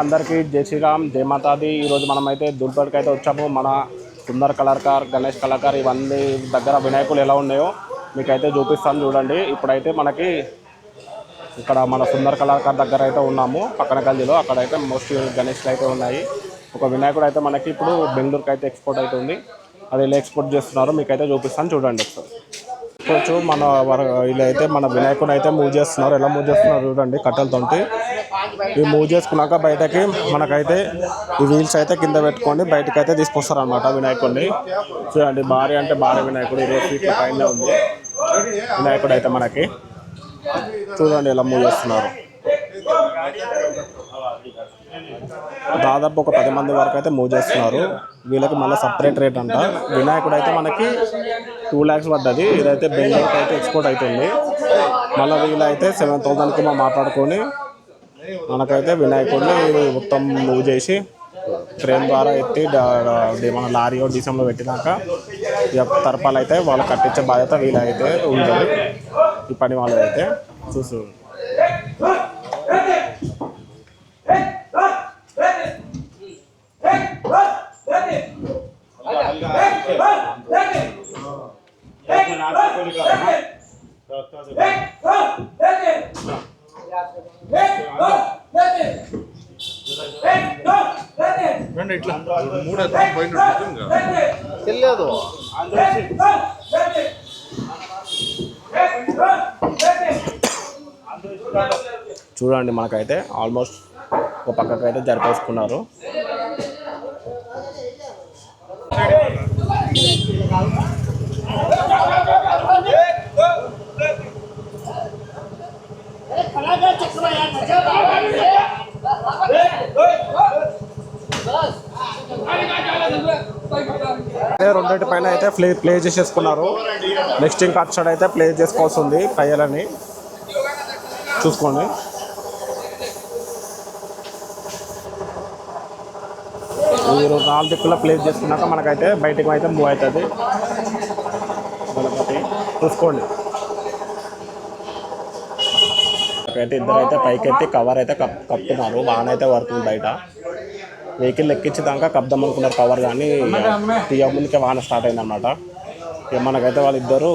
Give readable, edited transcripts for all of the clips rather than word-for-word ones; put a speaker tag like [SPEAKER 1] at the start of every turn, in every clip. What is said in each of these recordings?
[SPEAKER 1] అందరికీ జై శ్రీరామ్, జై మాతాది. ఈరోజు మనమైతే దుర్పడికి అయితే వచ్చాము. మన సుందర్ కళాకార్, గణేష్ కళాకార్ ఇవన్నీ దగ్గర వినాయకులు ఎలా ఉన్నాయో మీకైతే చూపిస్తాను చూడండి. ఇప్పుడైతే మనకి ఇక్కడ మన సుందర్ కళాకార్ దగ్గర అయితే ఉన్నాము, పక్కన గల్లీలో. అక్కడైతే మోస్ట్లీ గణేష్లు అయితే ఉన్నాయి. ఒక వినాయకుడు అయితే మనకి ఇప్పుడు బెంగళూరుకి అయితే ఎక్స్పోర్ట్ అవుతుంది. అది ఎలా ఎక్స్పోర్ట్ చేస్తున్నారు మీకైతే చూపిస్తాను చూడండి ఒకసారి. చూడొచ్చు మన ఇలా అయితే మన వినాయకుడు అయితే మూవ్ చేస్తున్నారు. ఎలా మూవ్ చేస్తున్నారు చూడండి కట్టెలతోటి. ఇవి మూవ్ చేసుకున్నాక బయటకి మనకైతే ఈ వీల్స్ అయితే కింద పెట్టుకొని బయటకు అయితే తీసుకొస్తారు అనమాట వినాయకుడిని. చూడండి భారీ అంటే భారీ వినాయకుడు 20 ఫీట్ల పైన ఉంది వినాయకుడు అయితే మనకి. చూడండి ఎలా మూవ్ చేస్తున్నారు. దాదాపు ఒక 10 మంది వరకు అయితే మూవ్ చేస్తున్నారు. వీళ్ళకి మళ్ళీ సపరేట్ రేట్ అంట. వినాయకుడు అయితే మనకి 2 lakhs పడ్డది. ఇదైతే బెంగళూరుకి అయితే ఎక్స్పోర్ట్ అవుతుంది. మళ్ళీ వీళ్ళైతే 7,000కి మాట్లాడుకొని మనకైతే వినాయకుడిని మొత్తం మూవ్ చేసి ట్రైన్ ద్వారా ఎత్తి మన లారీ డిసెంబర్లో పెట్టినాక తరపాలు అయితే వాళ్ళు కట్టించే బాధ్యత వీళ్ళైతే ఉంటుంది. ఈ పని వాళ్ళు అయితే చూసు.
[SPEAKER 2] తెలియదు
[SPEAKER 1] చూడండి మనకైతే ఆల్మోస్ట్ ఒక పక్కకైతే జరిపేసుకున్నారు. రెండింటి పైన అయితే ప్లే చేసేసుకున్నారు. నెక్స్ట్ ఇంకా అటు సైడ్ అయితే ప్లే చేసుకోవాల్సి ఉంది పయ్యాలని చూసుకోండి. మీరు 4 దిక్కుల్లో ప్లేస్ చేసుకున్నాక మనకైతే బయటకు అయితే మూవ్ అవుతుంది. గణపతి చూసుకోండి. అయితే ఇద్దరైతే పైకి ఎత్తి కవర్ అయితే కప్పుతున్నారు. వాన అయితే పడుతుంది బయట. వెహికల్ ఎక్కించేదాకా కప్దాం అనుకున్నారు కవర్, కానీ తీయ ముందుకే వాన స్టార్ట్ అయింది అన్నమాట. ఇక మనకైతే వాళ్ళిద్దరూ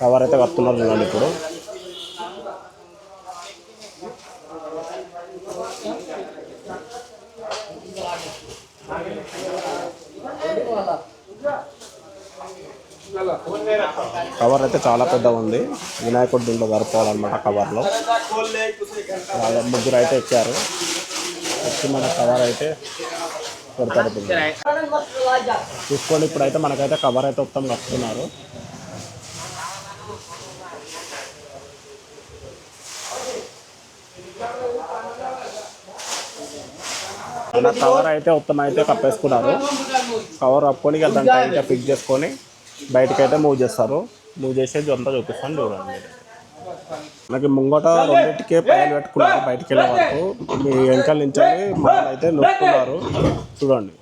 [SPEAKER 1] కవర్ అయితే కప్పుతున్నారు చూడండి. ఇప్పుడు కవర్ అయితే చాలా పెద్దగా ఉంది. వినాయకుడు దీంట్లో జరుపుకోవాలన్నమాట. కవర్లో వాళ్ళ ముగ్గురు అయితే ఎక్కారు. వచ్చి మన కవర్ అయితే పెడతారు. చూసుకోండి. ఇప్పుడైతే మనకైతే కవర్ అయితే మొత్తం కప్పుతున్నారు. మన కవర్ అయితే మొత్తం అయితే కప్పేసుకున్నారు. కవర్ కప్పుకొని దాంట్లో అయితే ఫిక్స్ చేసుకొని బయటకైతే మూవ్ చేస్తారు. మూవ్ చేసేది అంతా చూపిస్తాను చూడండి. మనకి ముంగట రెండింటికే పైలు పెట్టుకున్నారు. బయటికి వెళ్ళే వరకు మీ వెంకల నుంచి మనం అయితే నొక్కున్నారు చూడండి.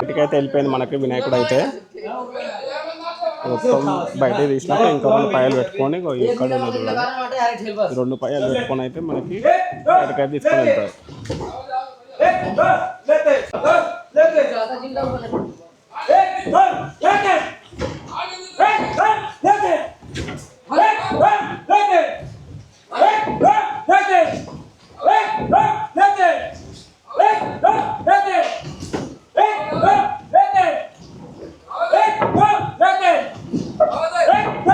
[SPEAKER 1] ఇంటికైతే వెళ్ళిపోయింది మనకి వినాయకుడు అయితే. మొత్తం బయట తీసినాక ఇంకా 2 పాయలు పెట్టుకొని ఇక్కడ 2 పాయలు పెట్టుకొని అయితే మనకి బయటకైతే తీసుకొని వెళ్తారు.
[SPEAKER 3] Hey!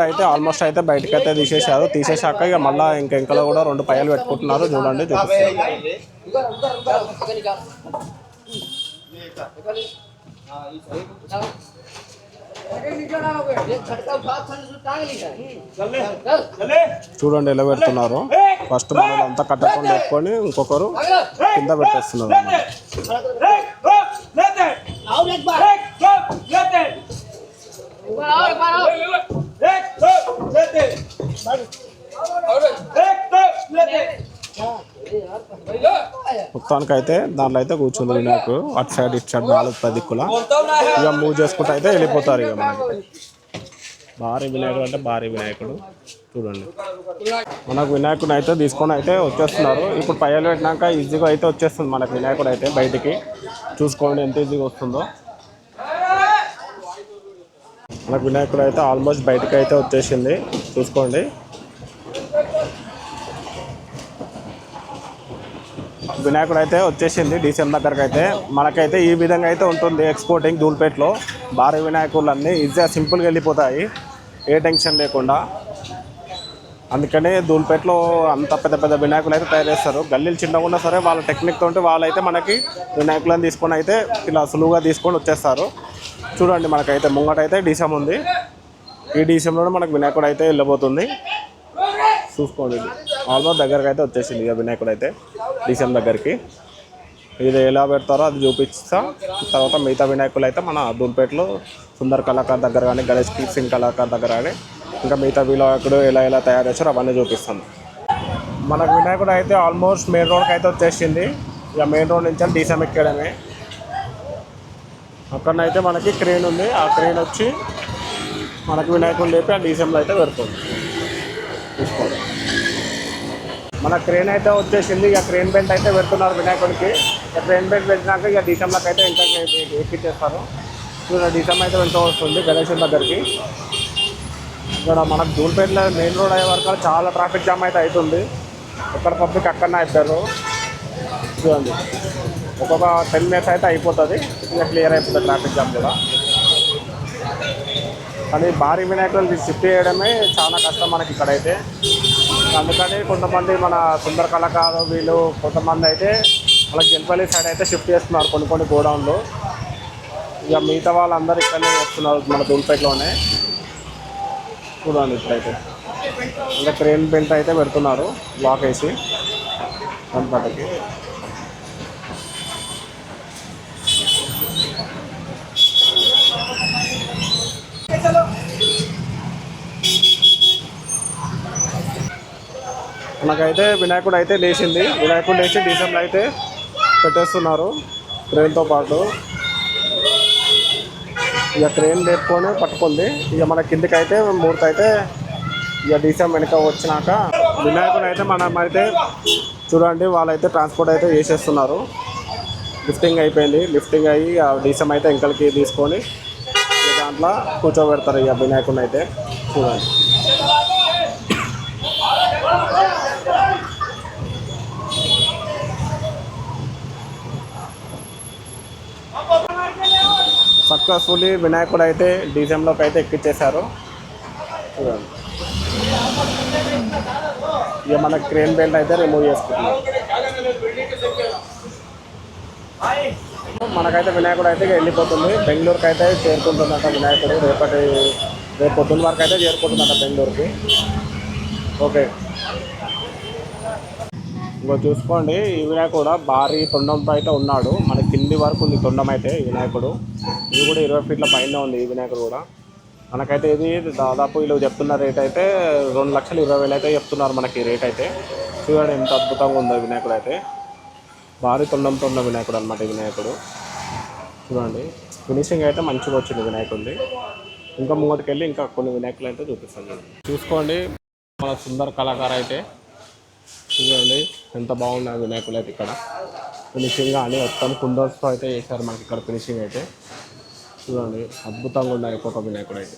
[SPEAKER 1] వినాయకుడు అయితే ఆల్మోస్ట్ అయితే బయటకు అయితే తీసేశారు. తీసేశాక ఇక మళ్ళీ ఇంకెంకలో కూడా 2 పయ్యాలు పెట్టుకుంటున్నారు. చూడండి చూడండి ఎలా పెడుతున్నారు. ఫస్ట్ మనలంతా కట్టకుండా పెట్టుకొని ఇంకొకరు కింద పెట్టేస్తున్నారు. మొత్తానికి అయితే దాంట్లో అయితే కూర్చుంది వినాయకుడు. అటు సైడ్ ఇటు సైడ్ 4 దిక్కుల ఇక మూవ్ చేసుకుంటూ అయితే వెళ్ళిపోతారు. ఇక మనకి భారీ వినాయకుడు అంటే భారీ వినాయకుడు. చూడండి మనకు వినాయకుడు అయితే తీసుకొని అయితే వచ్చేస్తున్నారు. ఇప్పుడు పయ్యాలు పెట్టినాక ఈజీగా అయితే వచ్చేస్తుంది మనకు వినాయకుడు అయితే బయటికి. చూసుకోండి ఎంత ఈజీగా వస్తుందో. మనకు వినాయకుడు అయితే ఆల్మోస్ట్ బయటకు అయితే వచ్చేసింది. చూసుకోండి వినాయకుడు అయితే వచ్చేసింది డీసీఎం దగ్గరకు. అయితే మనకైతే ఈ విధంగా అయితే ఉంటుంది ఎక్స్పోర్టింగ్ ధూల్పేటలో. భారీ వినాయకులు అన్నీ ఈజీగా సింపుల్గా వెళ్ళిపోతాయి, ఏ టెన్షన్ లేకుండా. అందుకనే ధూల్పేటలో అంత పెద్ద పెద్ద వినాయకులు అయితే తయారు చేస్తారు. గల్లీలు చిన్నగా ఉన్నా సరే వాళ్ళ టెక్నిక్ తోటి వాళ్ళైతే మనకి వినాయకులను తీసుకొని అయితే ఇలా సులువుగా తీసుకొని వచ్చేస్తారు. చూడండి మనకైతే ముంగటైతే డీసీఎం ఉంది. ఈ డీసీఎంలోనే మనకు వినాయకుడు అయితే వెళ్ళబోతుంది. చూసుకోండి ఆల్మోస్ట్ దగ్గరకు అయితే వచ్చేసింది ఇక వినాయకుడు అయితే డీసీఎం దగ్గరికి. ఇది ఎలా పెడతారో అది చూపిస్తా. తర్వాత మిగతా వినాయకులు అయితే మన ధూల్పేటలో సుందర్ కళాకార్ దగ్గర కానీ, గణేష్ సింగ్ కళాకార్ దగ్గర కానీ, ఇంకా మిగతా వినాయకుడు ఎలా తయారు చేస్తారో అవన్నీ చూపిస్తాను. మనకు వినాయకుడు అయితే ఆల్మోస్ట్ మెయిన్ రోడ్కి అయితే వచ్చేసింది. ఇక మెయిన్ రోడ్ నుంచి డీసీఎం ఎక్కడమే. అక్కడనైతే మనకి క్రేన్ ఉంది. ఆ క్రేన్ వచ్చి మనకు వినాయకుడు లేపి ఆ డీసీఎంలో అయితే పెడుతుంది. చూసుకోండి మన క్రేన్ అయితే వచ్చేసింది. ఇక క్రేన్ బెల్ట్ అయితే పెడుతున్నారు వినాయకుడికి. ఇక క్రేన్ బెల్ట్ పెట్టినాక ఇక డీసీఎంలోకి అయితే ఇంకా ఎక్కిచ్చేస్తారు. చూడండి డీసీఎం అయితే వెళ్తూ వస్తుంది గణేష్ దగ్గరికి. ఇక్కడ మనకు ధూల్పేటలో మెయిన్ రోడ్ అయ్యే వరకు చాలా ట్రాఫిక్ జామ్ అయితే అవుతుంది. ఎక్కడ పబ్లిక్ అక్కడనే అయిపోయారు. చూడండి ఒక్కొక్క 10 minutes అయితే అయిపోతుంది. ఇక క్లియర్ అయిపోతుంది ట్రాఫిక్ జామ్ కూడా. కానీ భారీ వినాయకులు షిఫ్ట్ చేయడమే చాలా కష్టం మనకి ఇక్కడైతే. అందుకని కొంతమంది మన సుందర కళాకారు వీళ్ళు కొంతమంది అయితే మన జల్పల్లి సైడ్ అయితే షిఫ్ట్ చేస్తున్నారు కొన్ని గోడౌన్లు. ఇక మిగతా వాళ్ళందరూ ఇక్కడనే చేస్తున్నారు మన ధూల్పేటలోనే. చూడండి ఇప్పుడైతే ఇంకా క్రేన్ బెల్ట్ అయితే పెడుతున్నారు బ్లాక్ వేసి గణపతికి. మనకైతే వినాయకుడు అయితే లేచింది. వినాయకుడు లేచి డీసీఎంలో అయితే పెట్టేస్తున్నారు క్రేన్తో పాటు. ఇక క్రేన్ లేపుకొని పట్టుకుంది. ఇక మన కిందికి అయితే మూర్తి అయితే ఇక డీసీఎం వెనక వచ్చినాక వినాయకుడు అయితే మనమైతే చూడండి వాళ్ళైతే ట్రాన్స్పోర్ట్ అయితే చేసేస్తున్నారు. లిఫ్టింగ్ అయిపోయింది. లిఫ్టింగ్ అయ్యి ఆ డీసీఎం అయితే ఇంకలికి తీసుకొని ఇక దాంట్లో కూర్చోబెడతారు ఇక వినాయకుడిని అయితే. చూడండి సక్సెస్ఫుల్లీ వినాయకుడు అయితే డీసీఎంలోకి అయితే ఎక్కిచ్చేశారు. చూడండి ఇక మన క్రేన్ బెల్ట్ అయితే రిమూవ్ చేసుకుంటున్నాం. మనకైతే వినాయకుడు అయితే వెళ్ళిపోతుంది. బెంగళూరుకి అయితే చేరుకుంటుందంట వినాయకుడు. రేపు పొద్దున్న వరకు అయితే చేరుకుంటుందంట బెంగళూరుకి. ఓకే ఇంకో చూసుకోండి ఈ వినాయకుడు కూడా భారీ తొండంతో అయితే ఉన్నాడు. మన కింది వరకు ఉంది తొండం అయితే వినాయకుడు. ఇది కూడా 20 feet పైన ఉంది ఈ వినాయకుడు కూడా. మనకైతే ఇది దాదాపు వీళ్ళు చెప్తున్న రేట్ అయితే 2,20,000 అయితే చెప్తున్నారు మనకి రేట్ అయితే. చూడండి ఎంత అద్భుతంగా ఉందో వినాయకుడు అయితే. భారీ తొండంతో ఉన్న వినాయకుడు అనమాట ఈ వినాయకుడు. చూడండి ఫినిషింగ్ అయితే మంచిగా వచ్చింది వినాయకుడిది. ఇంకా ముందుకు వెళ్ళి ఇంకా కొన్ని వినాయకులు అయితే చూపిస్తాను. చూసుకోండి మన సుందర కళాకారు అయితే. చూడండి ఎంత బాగున్నాయి వినాయకులు అయితే ఇక్కడ. ఫినిషింగ్ కానీ మొత్తం కుందర్స్తో అయితే చేశారు మనకి ఇక్కడ ఫినిషింగ్ అయితే. చూడండి అద్భుతంగా ఉన్నాయి ఒక్కొక్క వినాయకుడు అయితే.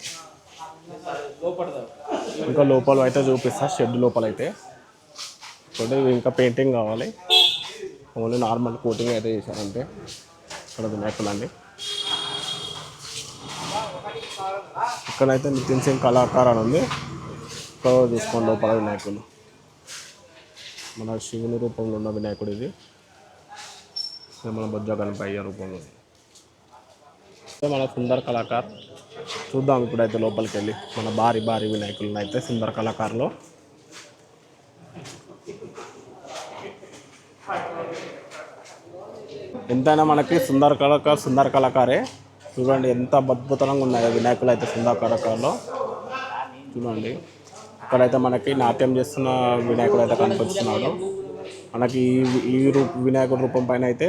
[SPEAKER 1] ఇంకా లోపల అయితే చూపిస్తా షెడ్ లోపల అయితే. చూడండి ఇంకా పెయింటింగ్ కావాలి. ఓన్లీ నార్మల్ కోటింగ్ అయితే చేశారంటే ఇక్కడ వినాయకులు అండి. ఇక్కడైతే నితిన్ సింగ్ కళాకార్ అని ఉంది. ఇక్కడ చూసుకోండి లోపల వినాయకులు. మన శివుని రూపంలో ఉన్న వినాయకుడు ఇది. మన బొజ్జ గణపయ్య రూపంలో మన సుందర్ కళాకార్. చూద్దాం ఇప్పుడైతే లోపలికి వెళ్ళి మన భారీ వినాయకులను అయితే సుందర్ కళాకారులో. ఎంతైనా మనకి సుందర్ కళాకారే. చూడండి ఎంత అద్భుతంగా ఉన్నాయో వినాయకులు అయితే సుందర్ కళాకారులో. చూడండి ఇక్కడైతే మనకి నాట్యం చేస్తున్న వినాయకుడు అయితే కనిపిస్తున్నాడు మనకి. ఈ వినాయకుడి రూపం పైన అయితే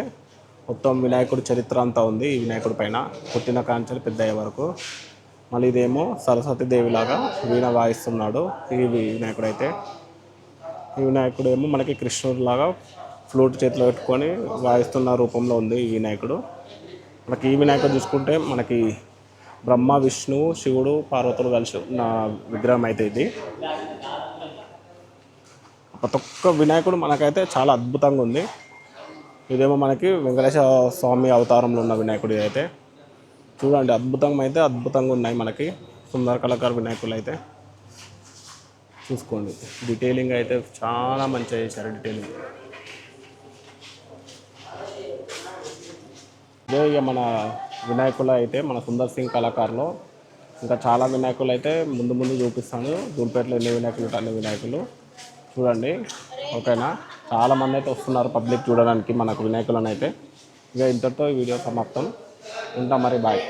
[SPEAKER 1] మొత్తం వినాయకుడి చరిత్ర అంతా ఉంది ఈ వినాయకుడి పైన, పుట్టిన కాంచెలు పెద్ద అయ్యే వరకు. మళ్ళీ ఇదేమో సరస్వతీదేవిలాగా వీణ వాయిస్తున్నాడు ఈ వినాయకుడు అయితే. ఈ వినాయకుడు ఏమో మనకి కృష్ణుడిలాగా ఫ్లూట్ చేతిలో పెట్టుకొని వాయిస్తున్న రూపంలో ఉంది ఈ వినాయకుడు. మనకి ఈ వినాయకుడు చూసుకుంటే మనకి బ్రహ్మ విష్ణువు శివుడు పార్వతులు కలిసి ఉన్న విగ్రహం అయితే ఇది. ప్రతి ఒక్క వినాయకుడు మనకైతే చాలా అద్భుతంగా ఉంది. ఇదేమో మనకి వెంకటేశ్వర స్వామి అవతారంలో ఉన్న వినాయకుడు అయితే. చూడండి అద్భుతంగా ఉన్నాయి మనకి సుందర్ కళాకార్ వినాయకులు అయితే. చూసుకోండి డీటెయిలింగ్ అయితే చాలా మంచిగా చేశారు డీటెయిలింగ్. ఇదే ఇక మన వినాయకులు అయితే మన సుందర్ సింగ్ కళాకారులో. ఇంకా చాలా వినాయకులు అయితే ముందు చూపిస్తాను. ధూళిపేటలో ఎన్ని వినాయకులు ఉంటాయి అన్ని వినాయకులు చూడండి. ఓకేనా, చాలామంది అయితే వస్తున్నారు పబ్లిక్ చూడడానికి మనకు వినాయకులను అయితే. ఇక ఇంతటితో ఈ వీడియో సమాప్తం. ఉంటాం మరి, బాయ్.